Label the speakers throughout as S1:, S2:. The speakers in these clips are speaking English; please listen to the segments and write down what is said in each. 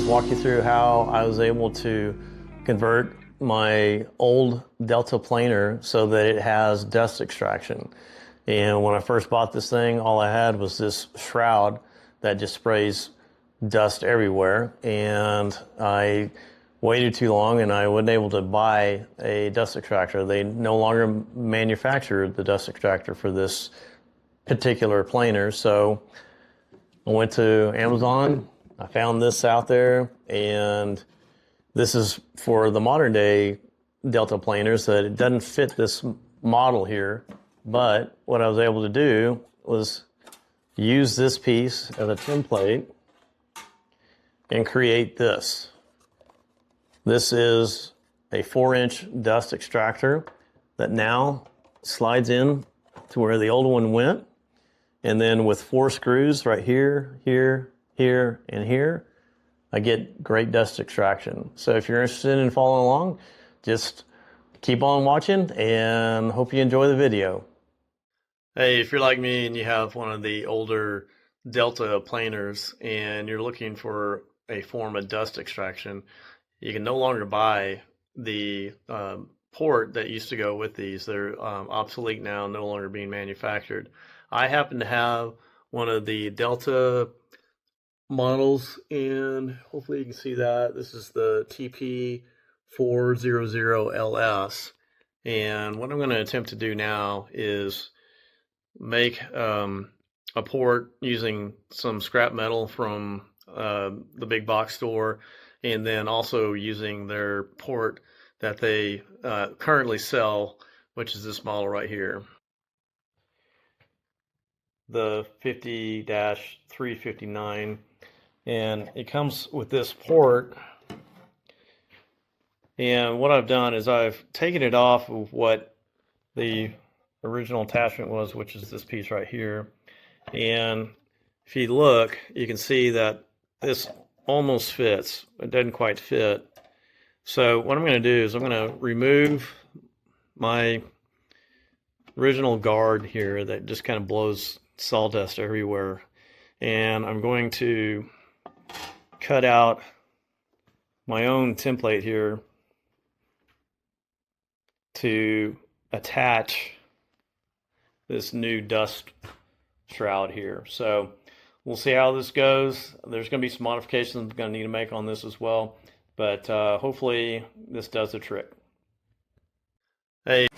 S1: walk you through how I was able to convert my old Delta planer so that it has dust extraction. And when I first bought this thing, all I had was this shroud that just sprays dust everywhere. And I waited too long and I wasn't able to buy a dust extractor. They no longer manufacture the dust extractor for this particular planer. So I went to Amazon, I found this out there, and this is for the modern day Delta planers that it doesn't fit this model here. But what I was able to do was use this piece as a template and create this. This is a 4-inch dust extractor that now slides in to where the old one went. And then with 4 screws right here, here, here, and here, I get great dust extraction. So if you're interested in following along, just keep on watching and hope you enjoy the video. Hey, if you're like me and you have one of the older Delta planers and you're looking for a form of dust extraction, you can no longer buy the port that used to go with these. They're obsolete now, no longer being manufactured. I happen to have one of the Delta models, and hopefully you can see that. This is the TP400LS. And what I'm going to attempt to do now is make a port using some scrap metal from the big box store, and then also using their port that they currently sell, which is this model right here, the 50-359, and it comes with this port. And what I've done is I've taken it off of what the original attachment was, which is this piece right here. And if you look, you can see that this almost fits. It doesn't quite fit. So what I'm going to do is I'm going to remove my original guard here that just kind of blows sawdust everywhere, and I'm going to cut out my own template here to attach this new dust shroud here. So we'll see how this goes. There's going to be some modifications I'm going to need to make on this as well, but hopefully this does the trick. Hey.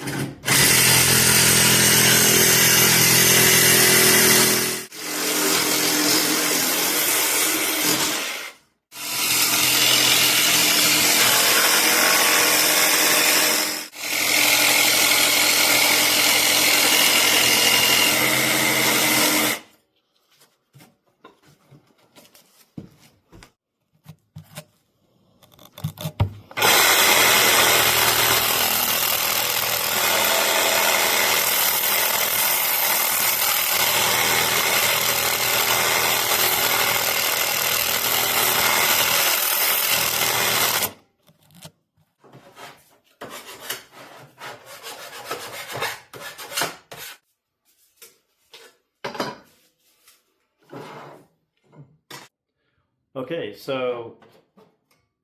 S1: Okay, so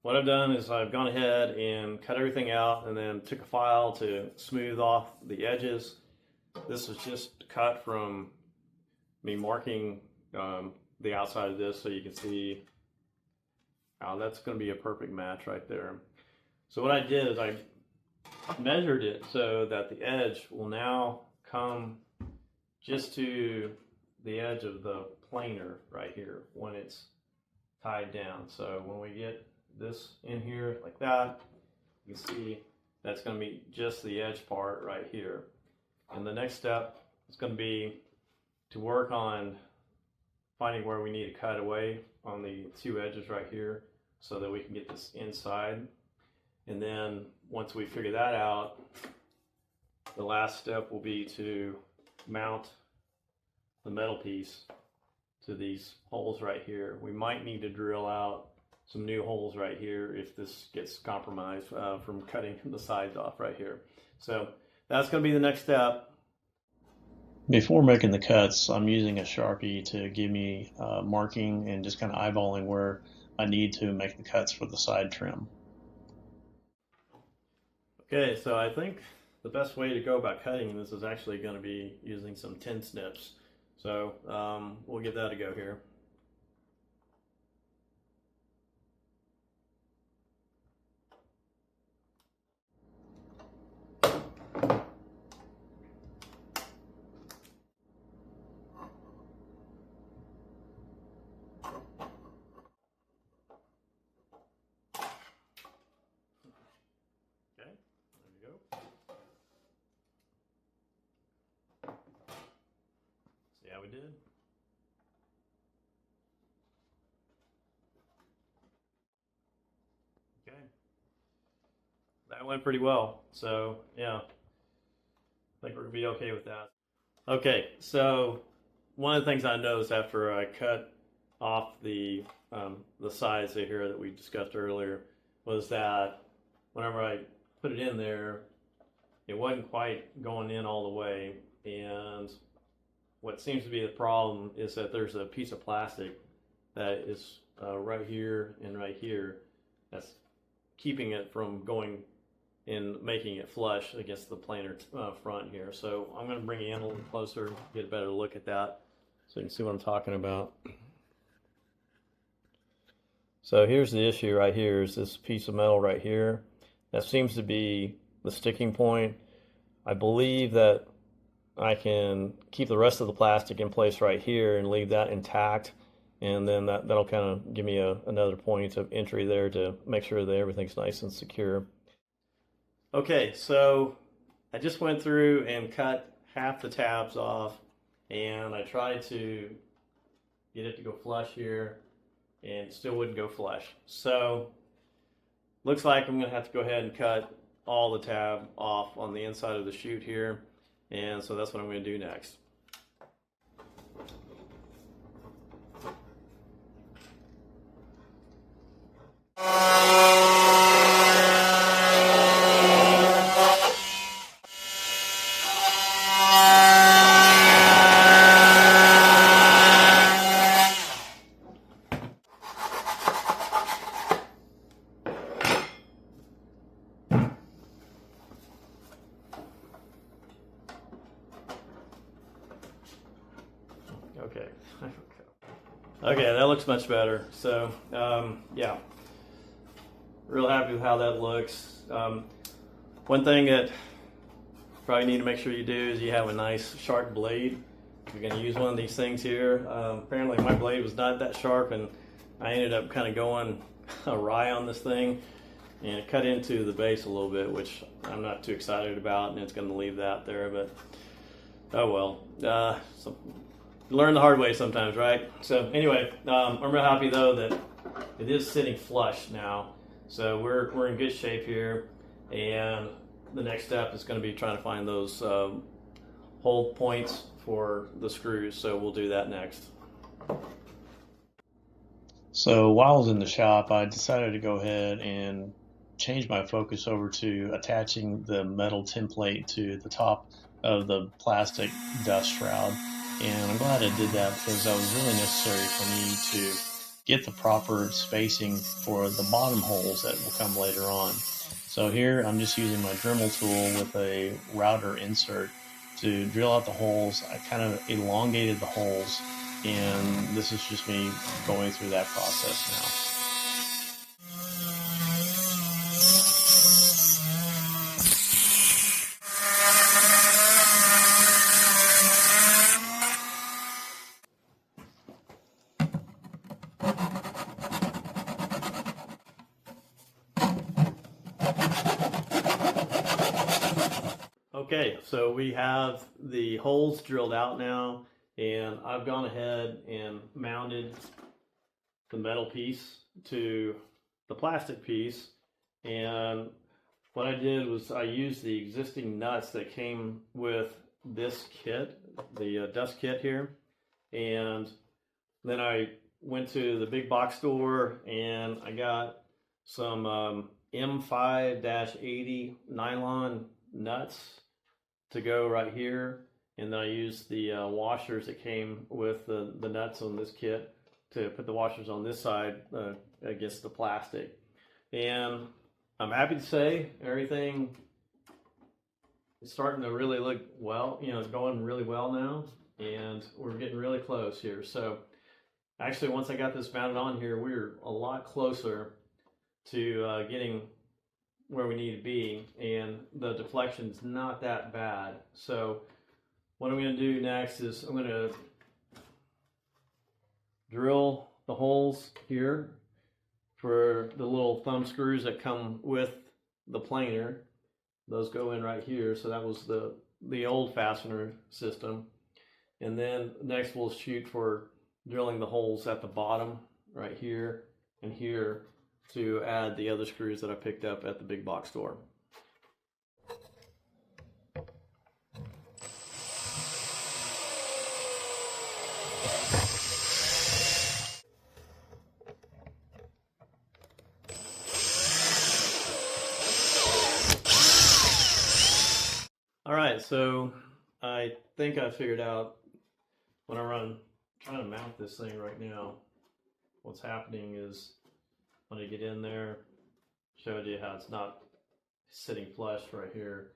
S1: what I've done is I've gone ahead and cut everything out and then took a file to smooth off the edges. This was just cut from me marking the outside of this, so you can see how that's going to be a perfect match right there. So what I did is I measured it so that the edge will now come just to the edge of the planer right here when it's tied down. So when we get this in here like that, you can see that's going to be just the edge part right here. And the next step is going to be to work on finding where we need to cut away on the 2 edges right here so that we can get this inside. And then once we figure that out, the last step will be to mount the metal piece to these holes right here. We might need to drill out some new holes right here if this gets compromised from cutting the sides off right here. So that's going to be the next step. Before making the cuts, I'm using a Sharpie to give me marking and just kind of eyeballing where I need to make the cuts for the side trim. Okay, so I think the best way to go about cutting this is actually going to be using some tin snips. So we'll give that a go here. Okay, there we go. See how we did? Okay. That went pretty well. So yeah, I think we're gonna be okay with that. Okay, so one of the things I noticed after I cut off the sides here that we discussed earlier was that whenever I put it in there, it wasn't quite going in all the way. And what seems to be the problem is that there's a piece of plastic that is right here and right here that's keeping it from going and making it flush against the planer front here. So I'm going to bring it in a little closer, get a better look at that so you can see what I'm talking about. So here's the issue right here is this piece of metal right here. That seems to be the sticking point. I believe that I can keep the rest of the plastic in place right here and leave that intact, and then that'll kind of give me another point of entry there to make sure that everything's nice and secure. Okay, so I just went through and cut half the tabs off, and I tried to get it to go flush here, and it still wouldn't go flush. So looks like I'm going to have to go ahead and cut all the tab off on the inside of the chute here, and so that's what I'm going to do next. Okay. Okay, that looks much better. So, yeah, real happy with how that looks. One thing that you probably need to make sure you do is you have a nice sharp blade. If you're going to use one of these things here. Apparently my blade was not that sharp, and I ended up kind of going awry on this thing, and it cut into the base a little bit, which I'm not too excited about, and it's going to leave that there, but oh well. So learn the hard way sometimes, right? So anyway, I'm real happy though that it is sitting flush now. So we're in good shape here, and the next step is going to be trying to find those hold points for the screws. So we'll do that next. So while I was in the shop, I decided to go ahead and change my focus over to attaching the metal template to the top of the plastic dust shroud. And I'm glad I did that because that was really necessary for me to get the proper spacing for the bottom holes that will come later on. So here I'm just using my Dremel tool with a router insert to drill out the holes. I kind of elongated the holes, and this is just me going through that process now. Okay, so we have the holes drilled out now, and I've gone ahead and mounted the metal piece to the plastic piece. And what I did was I used the existing nuts that came with this kit, the dust kit here, and then I went to the big box store and I got some M5-80 nylon nuts to go right here, and then I used the washers that came with the nuts on this kit to put the washers on this side against the plastic. And I'm happy to say everything is starting to really look well, it's going really well now, and we're getting really close here. So actually, once I got this mounted on here, we're a lot closer to getting where we need to be, and the deflection's not that bad. So what I'm going to do next is I'm going to drill the holes here for the little thumb screws that come with the planer. Those go in right here. So that was the old fastener system. And then next we'll shoot for drilling the holes at the bottom right here and here to add the other screws that I picked up at the big box store. All right, so I think I figured out when I'm trying to mount this thing right now, what's happening is when I get in there, showed you how it's not sitting flush right here.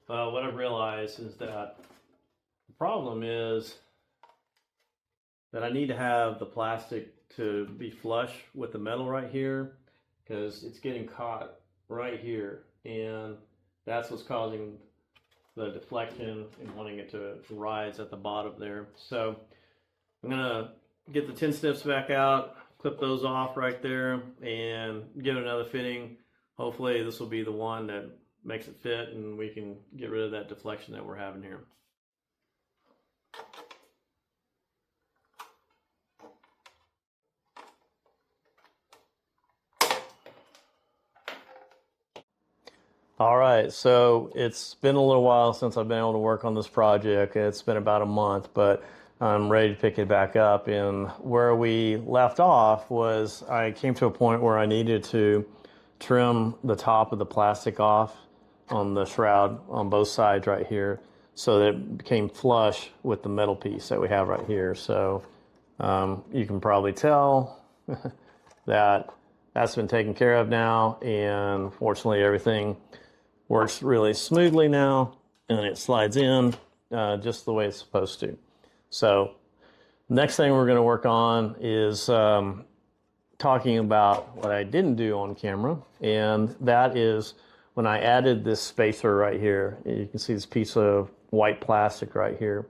S1: But what I've realized is that the problem is that I need to have the plastic to be flush with the metal right here, because it's getting caught right here, and that's what's causing the deflection and wanting it to rise at the bottom there. So I'm gonna get the tin snips back out, clip those off right there, and give it another fitting. Hopefully this will be the one that makes it fit and we can get rid of that deflection that we're having here. All right, so it's been a little while since I've been able to work on this project. It's been about a month, but I'm ready to pick it back up. And where we left off was I came to a point where I needed to trim the top of the plastic off on the shroud on both sides right here so that it became flush with the metal piece that we have right here. So you can probably tell that that's been taken care of now, and fortunately everything works really smoothly now, and it slides in just the way it's supposed to. So next thing we're going to work on is talking about what I didn't do on camera, and that is when I added this spacer right here. You can see this piece of white plastic right here,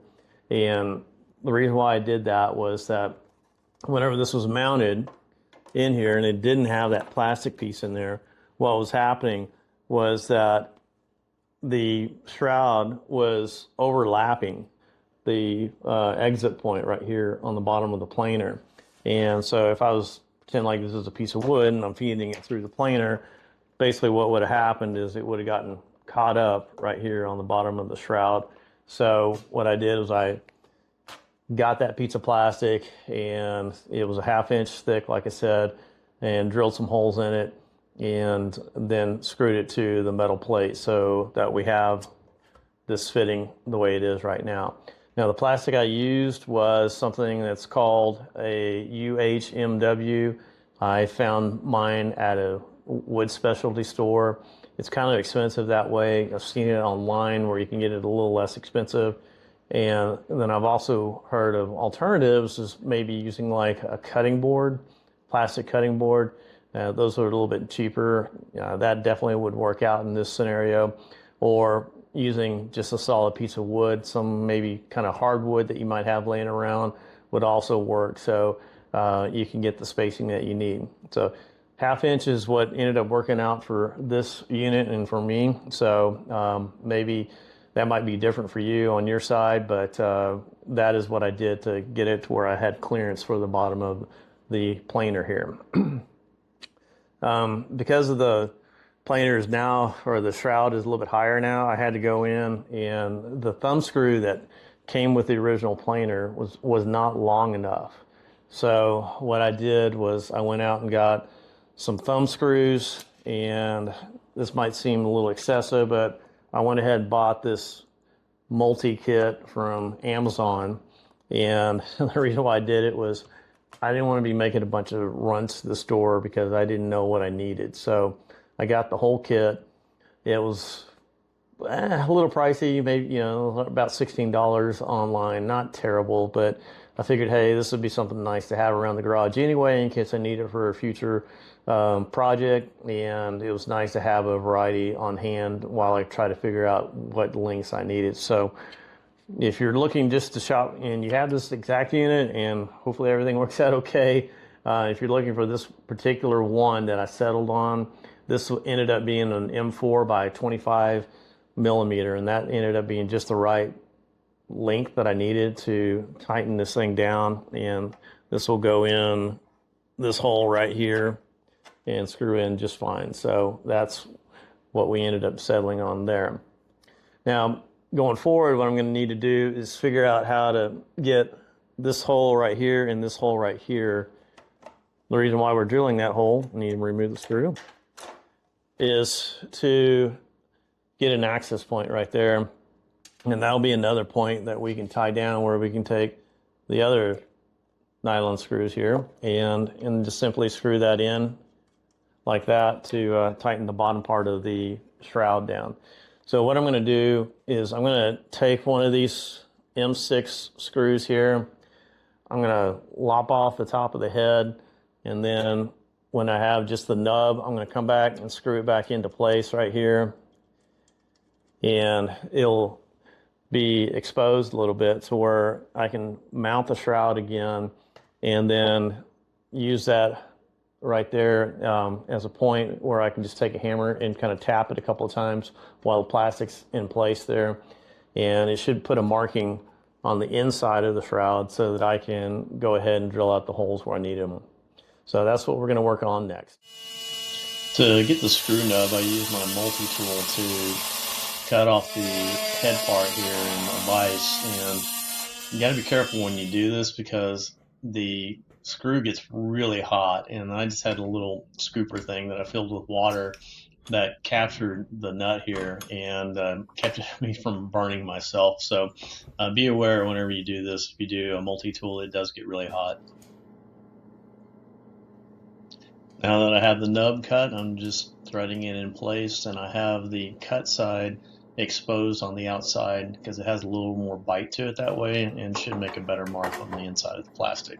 S1: and the reason why I did that was that whenever this was mounted in here and it didn't have that plastic piece in there, what was happening was that the shroud was overlapping the exit point right here on the bottom of the planer. And so if I was pretend like this is a piece of wood and I'm feeding it through the planer, basically what would have happened is it would have gotten caught up right here on the bottom of the shroud. So what I did was I got that piece of plastic, and it was a 1/2 inch thick, like I said, and drilled some holes in it, and then screwed it to the metal plate so that we have this fitting the way it is right now. Now the plastic I used was something that's called a UHMW. I found mine at a wood specialty store. It's kind of expensive that way. I've seen it online where you can get it a little less expensive. And then I've also heard of alternatives, is maybe using like a cutting board, plastic cutting board. Those are a little bit cheaper. That definitely would work out in this scenario. Or using just a solid piece of wood, some maybe kind of hardwood that you might have laying around would also work. So you can get the spacing that you need. So 1/2 inch is what ended up working out for this unit and for me. So maybe that might be different for you on your side, but that is what I did to get it to where I had clearance for the bottom of the planer here. Because of the planers now, or the shroud is a little bit higher now, I had to go in, and the thumb screw that came with the original planer was not long enough. So what I did was I went out and got some thumb screws, and this might seem a little excessive, but I went ahead and bought this multi-kit from Amazon, and the reason why I did it was I didn't want to be making a bunch of runs to the store because I didn't know what I needed. So I got the whole kit. It was a little pricey, maybe, you know, about $16 online. Not terrible, but I figured, hey, this would be something nice to have around the garage anyway in case I need it for a future project. And it was nice to have a variety on hand while I try to figure out what lengths I needed. So if you're looking just to shop and you have this exact unit and hopefully everything works out okay, if you're looking for this particular one that I settled on, this ended up being an M4 by 25 millimeter, and that ended up being just the right length that I needed to tighten this thing down. And this will go in this hole right here and screw in just fine. So that's what we ended up settling on there. Now, going forward, what I'm going to need to do is figure out how to get this hole right here and this hole right here. The reason why we're drilling that hole, I need to remove the screw, is to get an access point right there. And that'll be another point that we can tie down where we can take the other nylon screws here and just simply screw that in like that to tighten the bottom part of the shroud down. So what I'm going to do is I'm going to take one of these M6 screws here. I'm going to lop off the top of the head, and then when I have just the nub, I'm going to come back and screw it back into place right here. And it'll be exposed a little bit to where I can mount the shroud again and then use that right there as a point where I can just take a hammer and kind of tap it a couple of times while the plastic's in place there. And it should put a marking on the inside of the shroud so that I can go ahead and drill out the holes where I need them. So that's what we're going to work on next. To get the screw nub, I use my multi-tool to cut off the head part here in a vise. And you got to be careful when you do this because the screw gets really hot, and I just had a little scooper thing that I filled with water that captured the nut here and kept me from burning myself. So be aware whenever you do this. If you do a multi-tool, it does get really hot. Now that I have the nub cut, I'm just threading it in place, and I have the cut side exposed on the outside because it has a little more bite to it that way and should make a better mark on the inside of the plastic.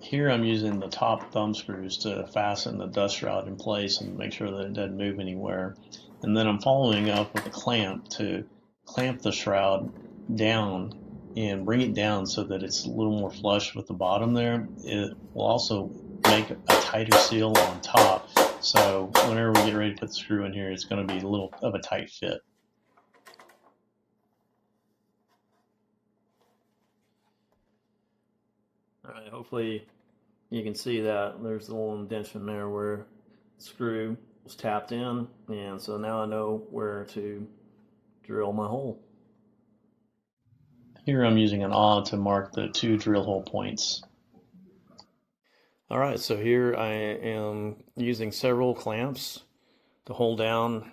S1: Here I'm using the top thumb screws to fasten the dust shroud in place and make sure that it doesn't move anywhere. And then I'm following up with a clamp to clamp the shroud down and bring it down so that it's a little more flush with the bottom there. It will also make a tighter seal on top. So whenever we get ready to put the screw in here, it's going to be a little of a tight fit. All right, hopefully you can see that there's a little indentation there where the screw was tapped in, and so now I know where to drill my hole. Here I'm using an awl to mark the 2 drill hole points. All right, so here I am using several clamps to hold down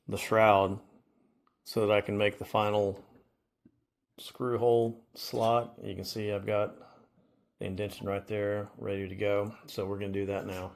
S1: the shroud so that I can make the final screw hole slot. You can see I've got the indentation right there ready to go. So we're going to do that now.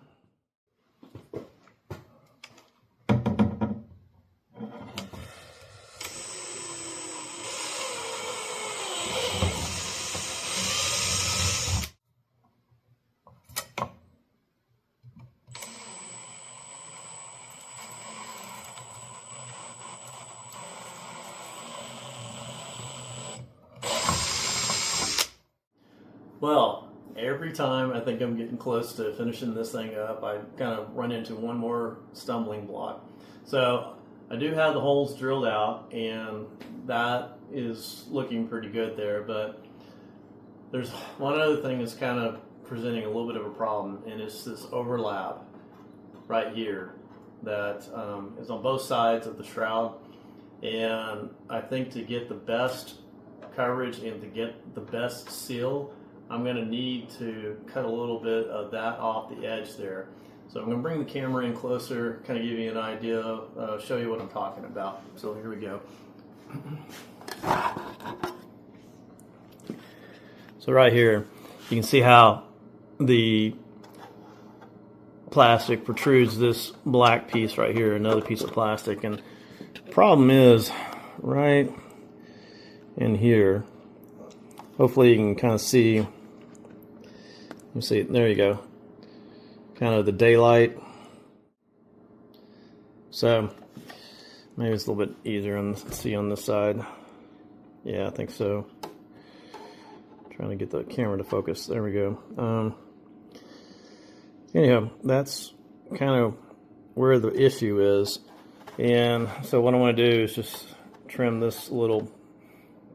S1: Well, every time I think I'm getting close to finishing this thing up, I kind of run into one more stumbling block. So I do have the holes drilled out, and that is looking pretty good there, but there's one other thing that's kind of presenting a little bit of a problem, and it's this overlap right here that is on both sides of the shroud. And I think to get the best coverage and to get the best seal, I'm going to need to cut a little bit of that off the edge there. So I'm going to bring the camera in closer, kind of give you an idea, show you what I'm talking about. So here we go. So right here, you can see how the plastic protrudes this black piece right here, another piece of plastic. And the problem is right in here. Hopefully you can kind of see. Let me see. There you go. Kind of the daylight. So maybe it's a little bit easier to see on this side. Yeah, I think so. Trying to get the camera to focus. There we go. Anyhow, that's kind of where the issue is. And so what I want to do is just trim this little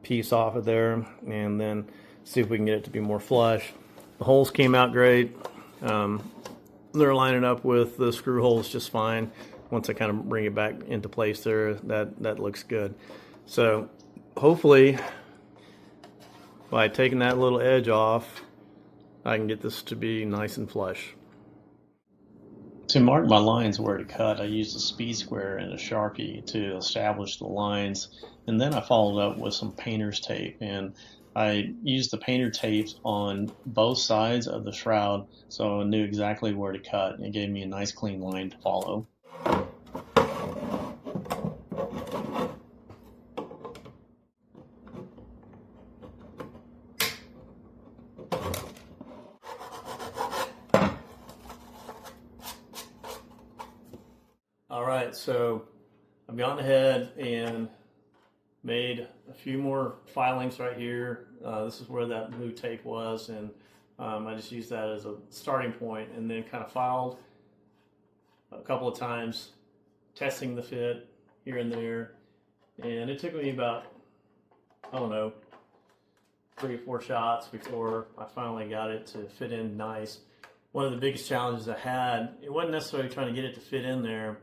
S1: piece off of there and then see if we can get it to be more flush. The holes came out great. They're lining up with the screw holes just fine. Once I kind of bring it back into place there, that looks good. So hopefully by taking that little edge off, I can get this to be nice and flush. To mark my lines where to cut, I used a speed square and a Sharpie to establish the lines, and then I followed up with some painter's tape, and I used the painter tape on both sides of the shroud so I knew exactly where to cut, and it gave me a nice clean line to follow. Alright, so I've gone ahead and made a few more filings right here. This is where that blue tape was, and I just used that as a starting point and then kind of filed a couple of times, testing the fit here and there. And it took me about, I don't know, 3 or 4 shots before I finally got it to fit in nice. One of the biggest challenges I had, it wasn't necessarily trying to get it to fit in there.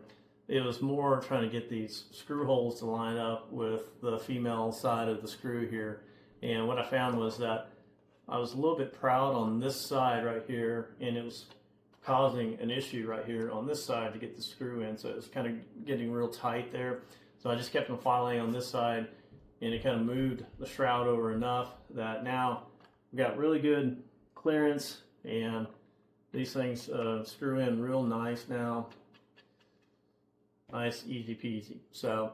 S1: It was more trying to get these screw holes to line up with the female side of the screw here. And what I found was that I was a little bit proud on this side right here, and it was causing an issue right here on this side to get the screw in. So it was kind of getting real tight there. So I just kept on filing on this side, and it kind of moved the shroud over enough that now we got really good clearance, and these things screw in real nice now. Nice, easy peasy. So,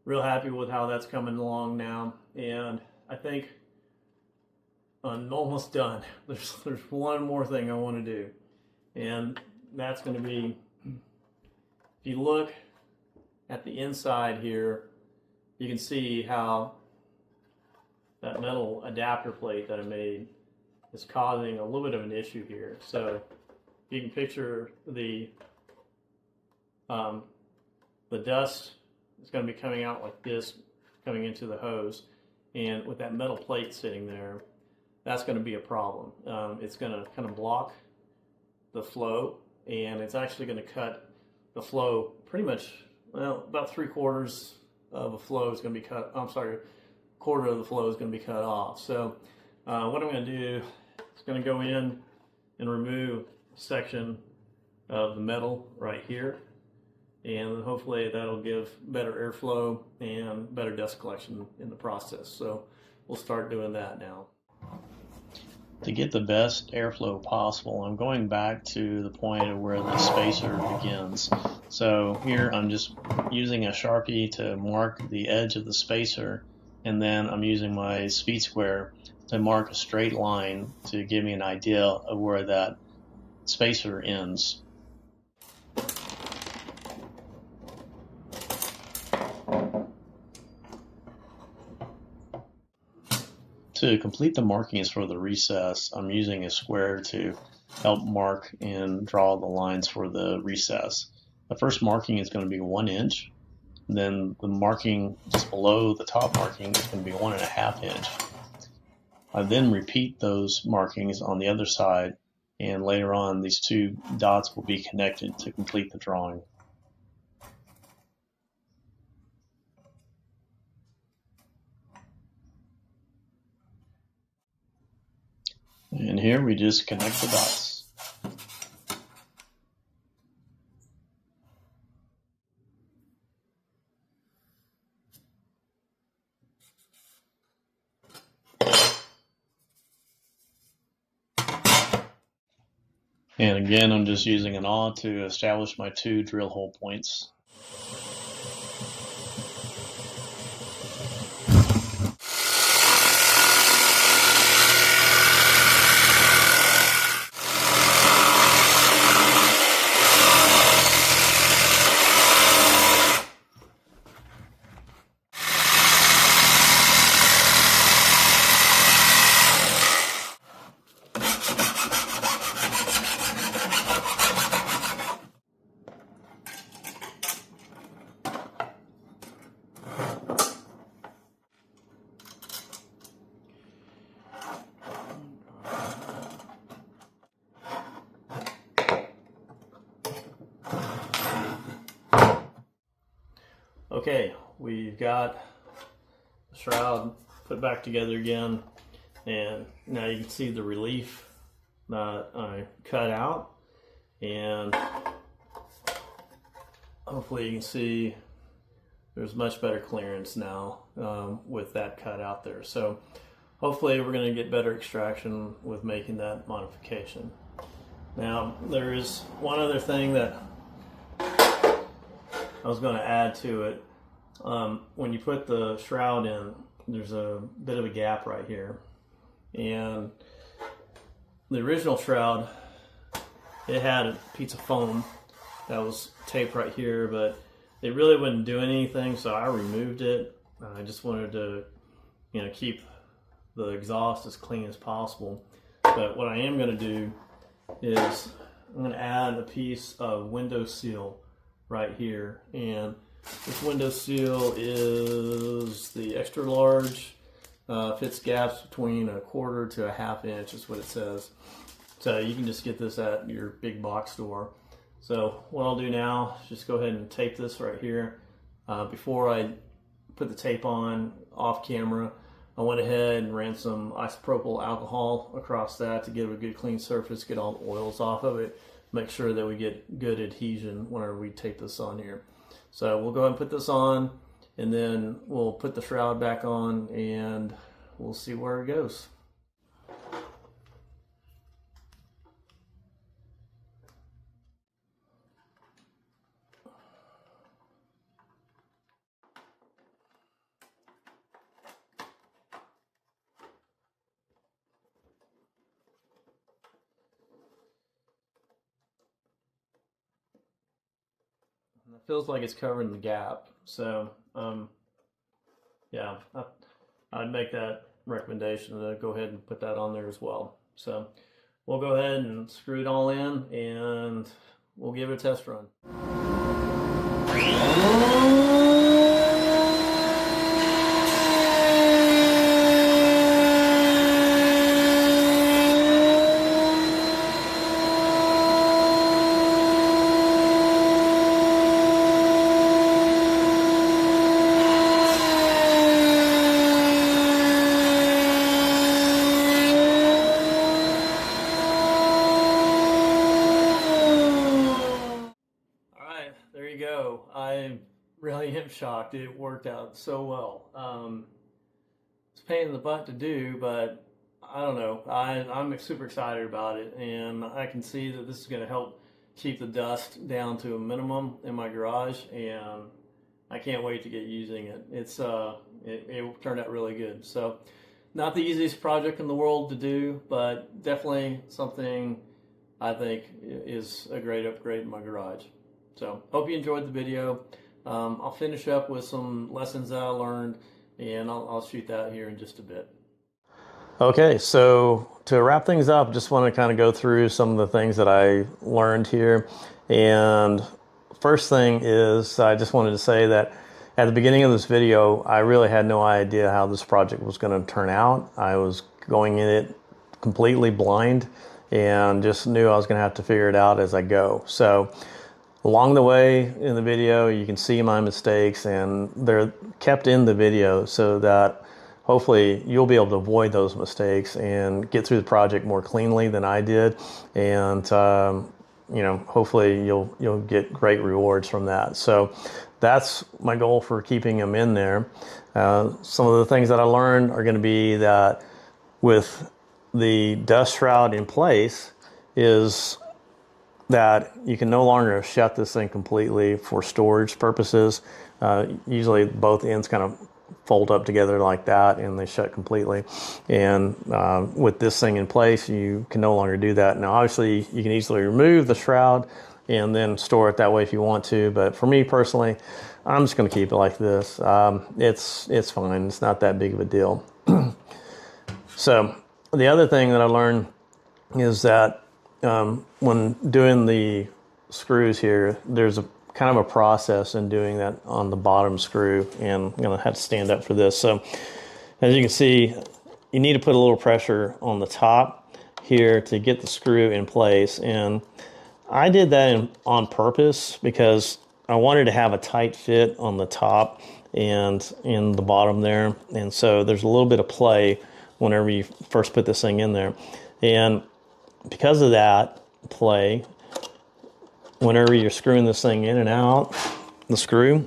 S1: real happy with how that's coming along now. And I think I'm almost done. There's one more thing I want to do. And that's going to be, if you look at the inside here, you can see how that metal adapter plate that I made is causing a little bit of an issue here. So, you can picture the dust is going to be coming out like this, coming into the hose, and with that metal plate sitting there, that's going to be a problem. It's going to kind of block the flow, and it's actually going to cut the flow pretty much, well, about 3/4 of a flow is going to be cut, I'm sorry, 1/4 of the flow is going to be cut off. So what I'm going to do is going to go in and remove a section of the metal right here, and hopefully that'll give better airflow and better dust collection in the process. So we'll start doing that now. To get the best airflow possible, I'm going back to the point of where the spacer begins. So here I'm just using a Sharpie to mark the edge of the spacer, and then I'm using my speed square to mark a straight line to give me an idea of where that spacer ends. To complete the markings for the recess, I'm using a square to help mark and draw the lines for the recess. The first marking is going to be 1 inch. Then the marking just below the top marking is going to be 1.5 inch. I then repeat those markings on the other side, and later on these 2 dots will be connected to complete the drawing. And here we just connect the dots. And again, I'm just using an awl to establish my 2 drill hole points. Okay, we've got the shroud put back together again, and now you can see the relief that I cut out, and hopefully you can see there's much better clearance now with that cut out there. So hopefully we're going to get better extraction with making that modification. Now there is one other thing that I was going to add to it. When you put the shroud in, there's a bit of a gap right here, and the original shroud, it had a piece of foam that was taped right here, but it really wouldn't do anything, so I removed it. I just wanted to, keep the exhaust as clean as possible. But what I am going to do is I'm going to add a piece of window seal right here, and this window seal is the extra large, fits gaps between 1/4 to 1/2 inch is what it says. So you can just get this at your big box store. So what I'll do now is just go ahead and tape this right here. Before I put the tape on off camera, I went ahead and ran some isopropyl alcohol across that to give it a good clean surface, get all the oils off of it, make sure that we get good adhesion whenever we tape this on here. So we'll go ahead and put this on, and then we'll put the shroud back on, and we'll see where it goes. It feels like it's covering the gap, so yeah, I'd make that recommendation to go ahead and put that on there as well. So we'll go ahead and screw it all in, and we'll give it a test run. There you go. I really am shocked. It worked out so well. It's a pain in the butt to do, but I don't know. I'm super excited about it, and I can see that this is going to help keep the dust down to a minimum in my garage, and I can't wait to get using it. It turned out really good. So, not the easiest project in the world to do, but definitely something I think is a great upgrade in my garage. So hope you enjoyed the video. I'll finish up with some lessons that I learned, and I'll shoot that here in just a bit. Okay, so to wrap things up, just want to kind of go through some of the things that I learned here. And first thing is, I just wanted to say that at the beginning of this video, I really had no idea how this project was going to turn out. I was going in it completely blind and just knew I was going to have to figure it out as I go. So along the way in the video, you can see my mistakes, and they're kept in the video so that hopefully you'll be able to avoid those mistakes and get through the project more cleanly than I did. And hopefully you'll get great rewards from that. So that's my goal for keeping them in there. Some of the things that I learned are going to be that with the dust shroud in place is that you can no longer shut this thing completely for storage purposes. Usually both ends kind of fold up together like that and they shut completely. And with this thing in place, you can no longer do that. Now, obviously, you can easily remove the shroud and then store it that way if you want to. But for me personally, I'm just going to keep it like this. It's fine. It's not that big of a deal. So the other thing that I learned is that when doing the screws here, there's a kind of a process in doing that on the bottom screw, and I'm going to have to stand up for this. So as you can see, you need to put a little pressure on the top here to get the screw in place, and I did that on purpose because I wanted to have a tight fit on the top and in the bottom there, and so there's a little bit of play whenever you first put this thing in there. And because of that play, whenever you're screwing this thing in and out, the screw,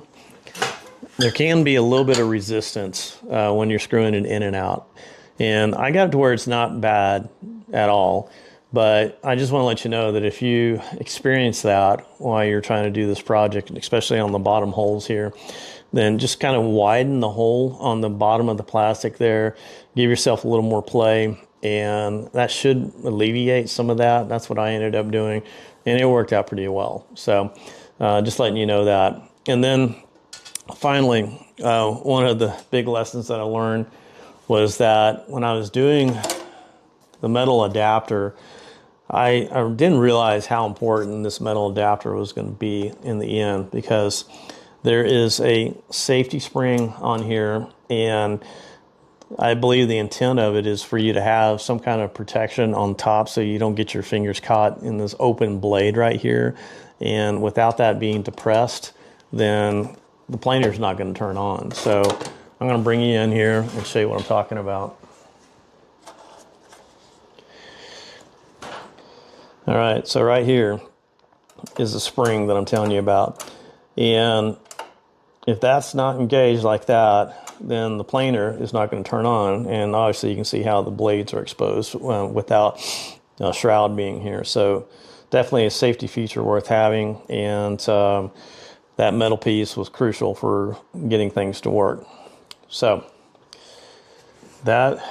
S1: there can be a little bit of resistance when you're screwing it in and out. And I got it to where it's not bad at all, but I just want to let you know that if you experience that while you're trying to do this project, especially on the bottom holes here, then just kind of widen the hole on the bottom of the plastic there, give yourself a little more play, and that should alleviate some of that. That's what I ended up doing, and it worked out pretty well. So just letting you know that. And then finally, one of the big lessons that I learned was that when I was doing the metal adapter, I didn't realize how important this metal adapter was going to be in the end, because there is a safety spring on here, and I believe the intent of it is for you to have some kind of protection on top so you don't get your fingers caught in this open blade right here. And without that being depressed, then the planer is not going to turn on. So I'm going to bring you in here and show you what I'm talking about. All right, so right here is the spring that I'm telling you about. And if that's not engaged like that, then the planer is not going to turn on. And obviously you can see how the blades are exposed without a shroud being here. So definitely a safety feature worth having. And that metal piece was crucial for getting things to work. So that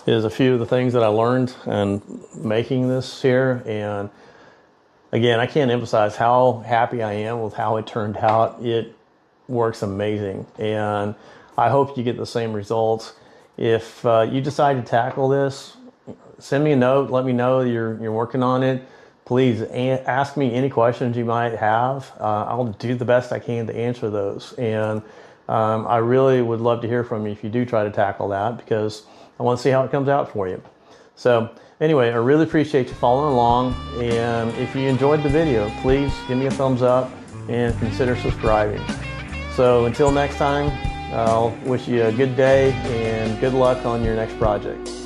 S1: is a few of the things that I learned in making this here. And again, I can't emphasize how happy I am with how it turned out. It works amazing, and I hope you get the same results. If you decide to tackle this, send me a note, let me know you're working on it. Please ask me any questions you might have. I'll do the best I can to answer those, and I really would love to hear from you if you do try to tackle that, because I want to see how it comes out for you. So anyway, I really appreciate you following along, and if you enjoyed the video, please give me a thumbs up and consider subscribing. So until next time, I'll wish you a good day and good luck on your next project.